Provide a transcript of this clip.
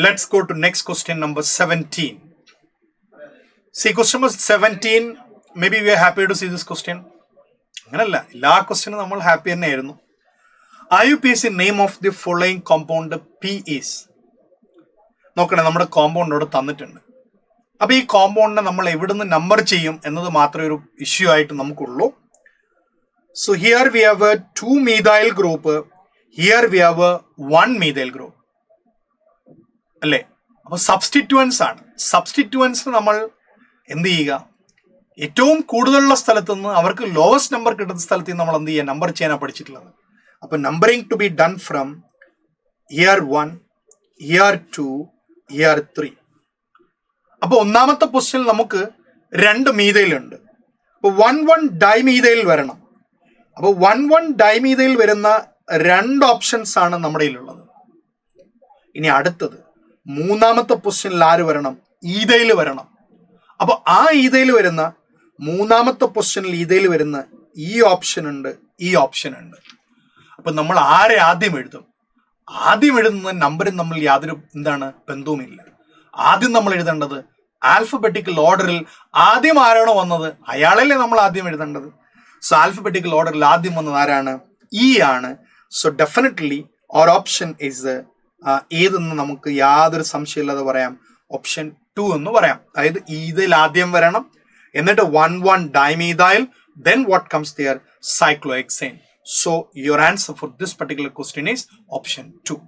Let's go to next question number 17. See, question number 17. Maybe we are happy to see this question. അങ്ങനല്ല, എല്ലാ ക്വസ്റ്റ്യനും നമ്മൾ happy തന്നെയായിരുന്നു. IUPAC name of the following compound P is. നോക്കണേ, നമ്മുടെ compound ഇവിടെ തന്നിട്ടുണ്ട്. അപ്പോൾ ഈ കോമ്പൗണ്ടിനെ നമ്മൾ എവിടുന്ന് നമ്പർ ചെയ്യും എന്നത് മാത്രമേ ഒരു ഇഷ്യൂ ആയിട്ട് നമുക്കുള്ളൂ. So here we have a 2 methyl group, here we have a 1 methyl group അല്ലേ. അപ്പോൾ സബ്സ്റ്റിറ്റ്യുവൻസ് ആണ്. സബ്സ്റ്റിറ്റ്യുവൻസ് നമ്മൾ എന്ത് ചെയ്യുക, ഏറ്റവും കൂടുതലുള്ള സ്ഥലത്ത് നിന്ന് അവർക്ക് ലോവസ്റ്റ് നമ്പർ കിട്ടുന്ന സ്ഥലത്ത് നിന്ന് നമ്മൾ എന്ത് ചെയ്യുക, നമ്പർ ചെയ്യാനാണ് പഠിച്ചിട്ടുള്ളത്. അപ്പോൾ numbering to be done from year 1, year 2, year 3. അപ്പോൾ ഒന്നാമത്തെ പൊസിഷനിൽ നമുക്ക് 2 മീഥൈൽ ഉണ്ട്. അപ്പോൾ 1,1 ഡൈമീഥൈൽ വരണം. അപ്പോൾ 1,1 ഡൈമീഥൈൽ വരുന്ന 2 ഓപ്ഷൻസ് ആണ് നമ്മുടെ കയ്യിലുള്ളത്. ഇനി അടുത്തത് മൂന്നാമത്തെ പൊസിഷനിൽ ആര് വരണം? ഈഥൈൽ വരണം. അപ്പോൾ ആ ഈഥൈൽ വരുന്ന മൂന്നാമത്തെ പൊസിഷനിൽ ഈഥൈൽ വരുന്ന ഈ ഓപ്ഷൻ ഉണ്ട്, ഈ ഓപ്ഷൻ ഉണ്ട്. അപ്പൊ നമ്മൾ ആരെ ആദ്യം എഴുതും? ആദ്യം എഴുതുന്ന നമ്പറും നമ്മൾ യാതൊരു ബന്ധവുമില്ല. ആദ്യം നമ്മൾ എഴുതേണ്ടത് ആൽഫബറ്റിക്കൽ ഓർഡറിൽ ആദ്യം ആരാണോ വന്നത് അയാളല്ലേ നമ്മൾ ആദ്യം എഴുതേണ്ടത്. സോ ആൽഫബറ്റിക്കൽ ഓർഡറിൽ ആദ്യം വന്നത് ആരാണ്? ഇ ആണ്. So definitely or option is ഏതെന്ന് നമുക്ക് യാതൊരു സംശയമില്ലാതെ പറയാം, ഓപ്ഷൻ 2 എന്ന് പറയാം. അതായത് ഈഥൈൽ ആദ്യം വരണം, എന്നിട്ട് 1,1 dimethyl, then what comes there? Cyclohexane. So your answer for this particular question is option 2.